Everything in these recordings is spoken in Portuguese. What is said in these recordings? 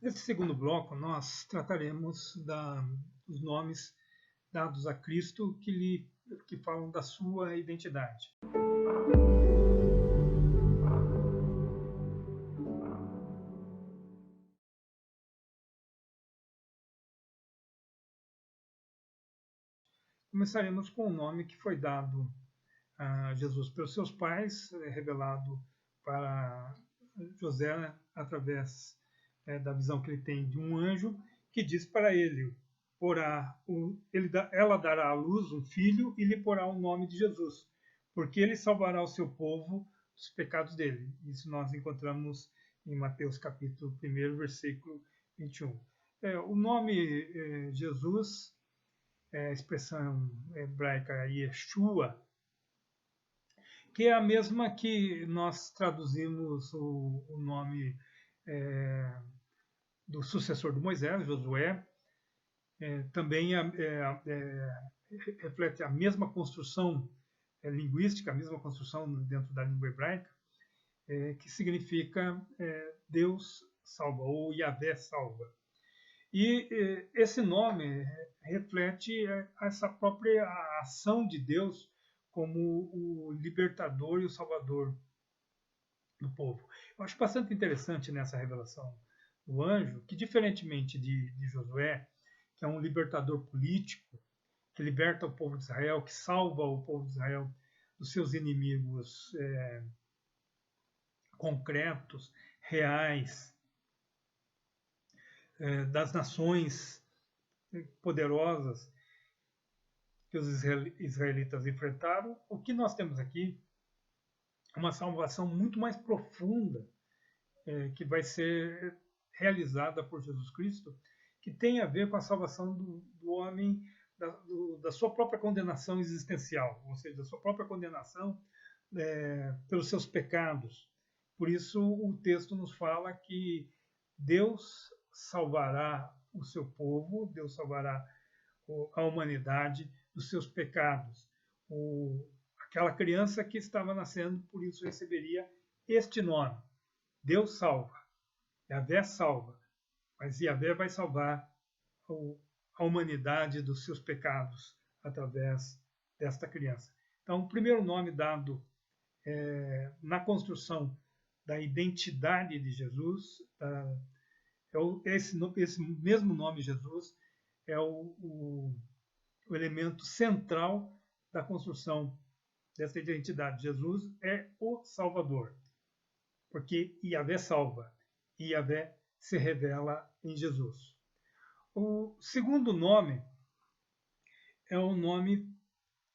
Nesse segundo bloco, nós trataremos dos nomes dados a Cristo que falam da sua identidade. Começaremos com o nome que foi dado a Jesus pelos seus pais, revelado para José através da visão que ele tem de um anjo, que diz para ele, ela dará à luz um filho e lhe porá o nome de Jesus, porque ele salvará o seu povo dos pecados dele. Isso nós encontramos em Mateus capítulo 1, versículo 21. O nome Jesus, a expressão hebraica Yeshua, que é a mesma que nós traduzimos o nome do sucessor de Moisés, Josué, também reflete a mesma construção linguística, a mesma construção dentro da língua hebraica, que significa Deus salva, ou Yahvé salva. E esse nome reflete essa própria ação de Deus como o libertador e o salvador do povo. Eu acho bastante interessante nessa revelação do anjo que, diferentemente de Josué, que é um libertador político, que liberta o povo de Israel, que salva o povo de Israel dos seus inimigos concretos, reais, das nações poderosas que os israelitas enfrentaram, o que nós temos aqui é uma salvação muito mais profunda que vai ser realizada por Jesus Cristo, que tem a ver com a salvação do homem da sua própria condenação existencial, ou seja, da sua própria condenação pelos seus pecados. Por isso o texto nos fala que Deus salvará o seu povo, Deus salvará a humanidade dos seus pecados. Aquela criança que estava nascendo, por isso receberia este nome. Deus salva, Yahvé salva, mas Yahvé vai salvar a humanidade dos seus pecados através desta criança. Então, o primeiro nome dado na construção da identidade de Jesus, esse mesmo nome Jesus é o elemento central da construção dessa identidade. Jesus é o Salvador, porque Yahvé salva e Yahvé se revela em Jesus. O segundo nome é o nome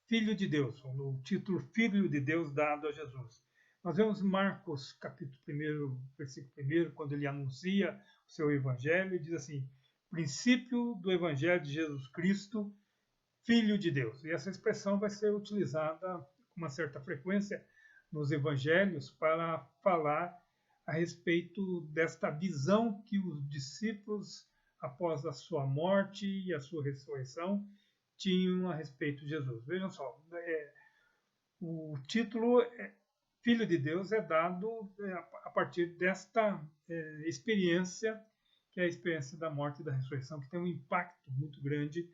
Filho de Deus, o título Filho de Deus dado a Jesus. Nós vemos Marcos capítulo 1, versículo 1, quando ele anuncia o seu evangelho, e diz assim: princípio do evangelho de Jesus Cristo, Filho de Deus. E essa expressão vai ser utilizada com uma certa frequência nos evangelhos para falar a respeito desta visão que os discípulos, após a sua morte e a sua ressurreição, tinham a respeito de Jesus. Vejam só, o título Filho de Deus é dado a partir desta experiência, que é a experiência da morte e da ressurreição, que tem um impacto muito grande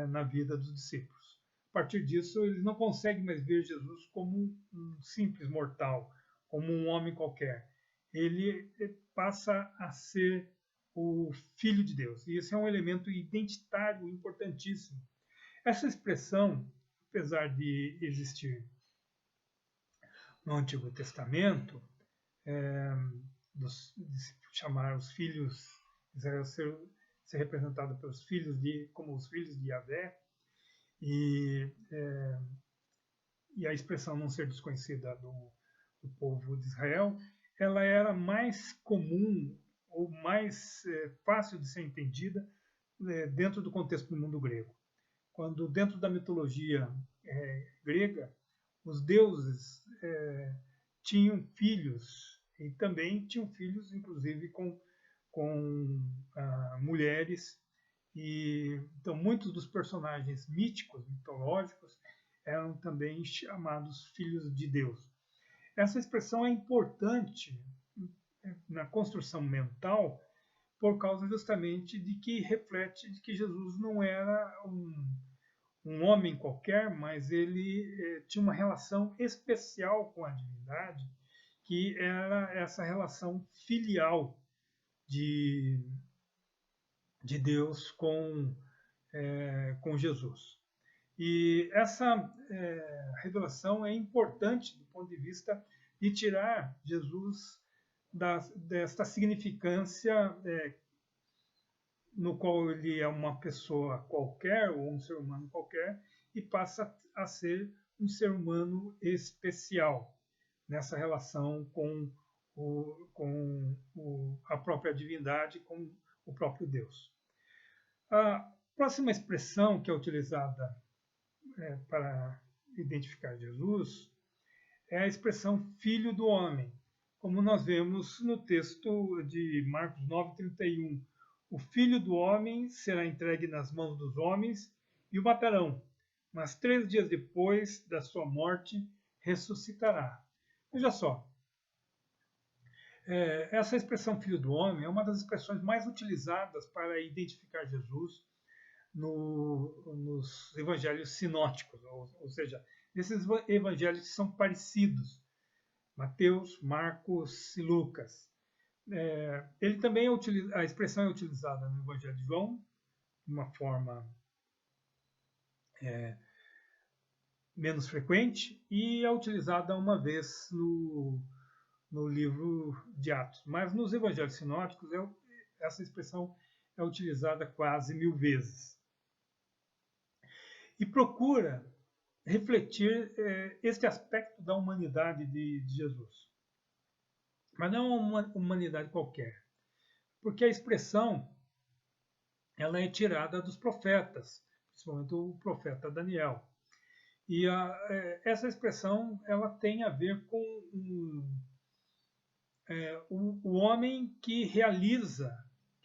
na vida dos discípulos. A partir disso, eles não conseguem mais ver Jesus como um simples mortal, como um homem qualquer. Ele passa a ser o Filho de Deus. E esse é um elemento identitário importantíssimo. Essa expressão, apesar de existir no Antigo Testamento, de chamar os filhos de Israel ser representado pelos filhos como os filhos de Yahvé, e a expressão não ser desconhecida do povo de Israel, ela era mais comum ou mais fácil de ser entendida dentro do contexto do mundo grego. Quando dentro da mitologia grega, os deuses tinham filhos, e também tinham filhos, inclusive, com mulheres. E então muitos dos personagens míticos, mitológicos, eram também chamados filhos de Deus. Essa expressão é importante na construção mental, por causa justamente de que reflete de que Jesus não era um homem qualquer, mas ele tinha uma relação especial com a divindade, que era essa relação filial de Deus com Jesus. E essa revelação é importante do ponto de vista de tirar Jesus desta significância no qual ele é uma pessoa qualquer ou um ser humano qualquer e passa a ser um ser humano especial nessa relação com a própria divindade, com o próprio Deus. A próxima expressão que é utilizada para identificar Jesus é a expressão filho do homem, como nós vemos no texto de Marcos 9:31. O filho do homem será entregue nas mãos dos homens e o matarão, mas 3 dias depois da sua morte ressuscitará. Veja só, essa expressão filho do homem é uma das expressões mais utilizadas para identificar Jesus nos evangelhos sinóticos, ou seja, nesses evangelhos que são parecidos, Mateus, Marcos e Lucas. Ele também a expressão é utilizada no Evangelho de João de uma forma menos frequente e é utilizada uma vez no livro de Atos. Mas nos Evangelhos sinóticos essa expressão é utilizada quase 1000 vezes. E procura refletir este aspecto da humanidade de Jesus. Mas não é uma humanidade qualquer, porque a expressão ela é tirada dos profetas, principalmente o profeta Daniel. E essa expressão ela tem a ver com o homem que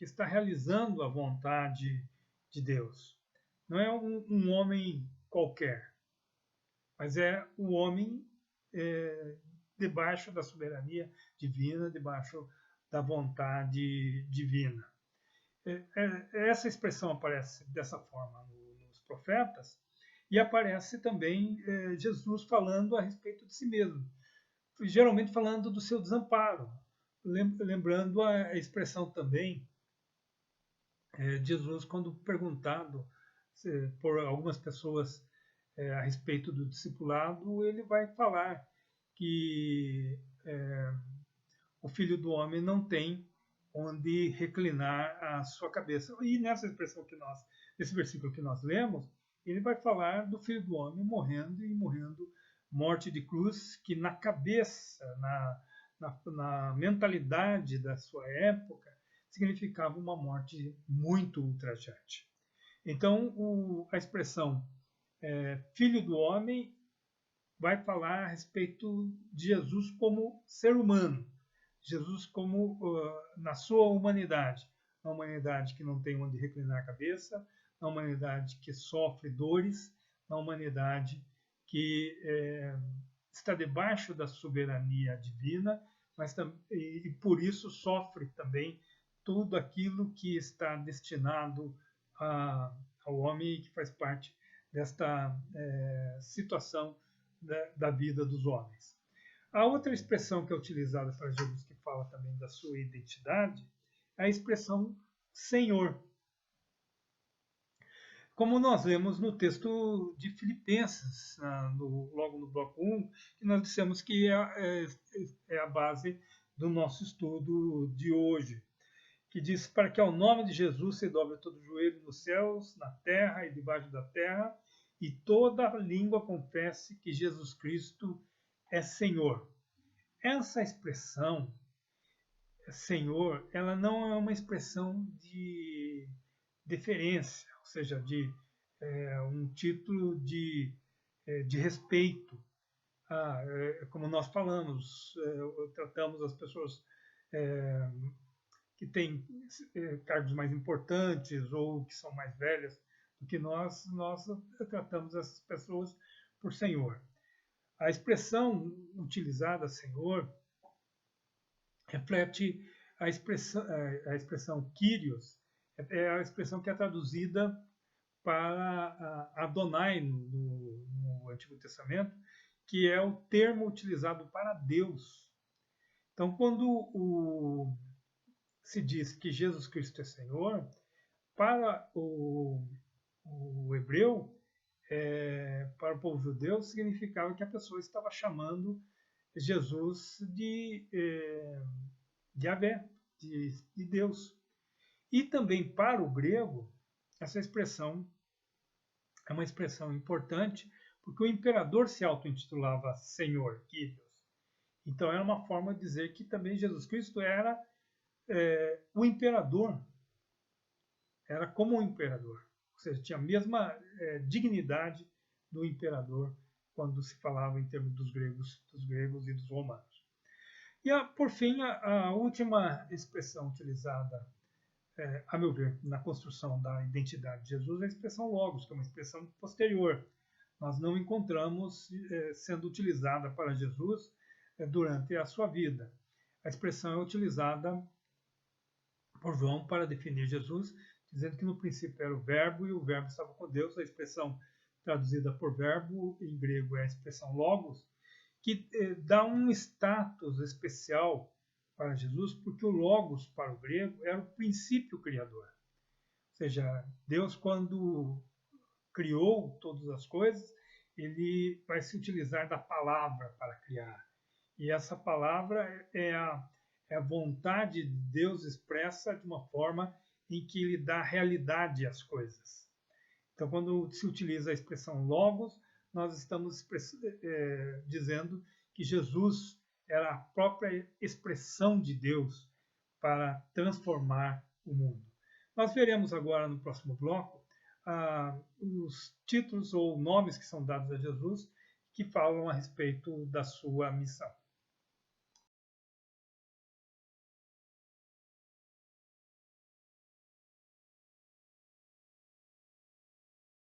está realizando a vontade de Deus. Não é um homem qualquer, mas é o homem debaixo da soberania divina, debaixo da vontade divina. Essa expressão aparece dessa forma nos profetas e aparece também Jesus falando a respeito de si mesmo, geralmente falando do seu desamparo, lembrando a expressão também de Jesus quando perguntado por algumas pessoas a respeito do discipulado, ele vai falar que o Filho do Homem não tem onde reclinar a sua cabeça. E nessa expressão nesse versículo que nós lemos, ele vai falar do Filho do Homem morrendo e morrendo morte de cruz, que na cabeça, na mentalidade da sua época, significava uma morte muito ultrajante. Então, a expressão Filho do Homem vai falar a respeito de Jesus como ser humano, Jesus como na sua humanidade, uma humanidade que não tem onde reclinar a cabeça, uma humanidade que sofre dores, uma humanidade que está debaixo da soberania divina, mas e por isso sofre também tudo aquilo que está destinado ao homem, que faz parte desta situação da vida dos homens. A outra expressão que é utilizada para Jesus, que fala também da sua identidade, é a expressão Senhor. Como nós lemos no texto de Filipenses, logo no bloco 1, que nós dissemos que é a base do nosso estudo de hoje, que diz para que ao nome de Jesus se dobre todo o joelho nos céus, na terra e debaixo da terra, e toda língua confesse que Jesus Cristo é Senhor. Essa expressão, Senhor, ela não é uma expressão de deferência, ou seja, de um título de respeito. Como nós falamos, tratamos as pessoas que têm cargos mais importantes ou que são mais velhas do que nós tratamos essas pessoas por Senhor. A expressão utilizada, Senhor, reflete a expressão Kyrios é a expressão que é traduzida para Adonai no Antigo Testamento, que é o termo utilizado para Deus. Então, quando se diz que Jesus Cristo é Senhor, para o hebreu, para o povo judeu, significava que a pessoa estava chamando Jesus de Yahvé, de Deus. E também para o grego, essa expressão é uma expressão importante, porque o imperador se auto-intitulava Senhor, Kyrios. Então era uma forma de dizer que também Jesus Cristo era o imperador, era como um imperador, ou seja, tinha a mesma dignidade do imperador quando se falava em termos dos gregos e dos romanos. E, por fim, a última expressão utilizada, a meu ver, na construção da identidade de Jesus é a expressão logos, que é uma expressão posterior. Nós não encontramos sendo utilizada para Jesus durante a sua vida. A expressão é utilizada por João para definir Jesus, dizendo que no princípio era o verbo e o verbo estava com Deus. A expressão traduzida por verbo em grego é a expressão logos, que dá um status especial para Jesus, porque o logos para o grego era o princípio criador. Ou seja, Deus, quando criou todas as coisas, ele vai se utilizar da palavra para criar. E essa palavra é a vontade de Deus expressa de uma forma em que ele dá realidade às coisas. Então, quando se utiliza a expressão logos, nós estamos dizendo que Jesus era a própria expressão de Deus para transformar o mundo. Nós veremos agora no próximo bloco os títulos ou nomes que são dados a Jesus que falam a respeito da sua missão.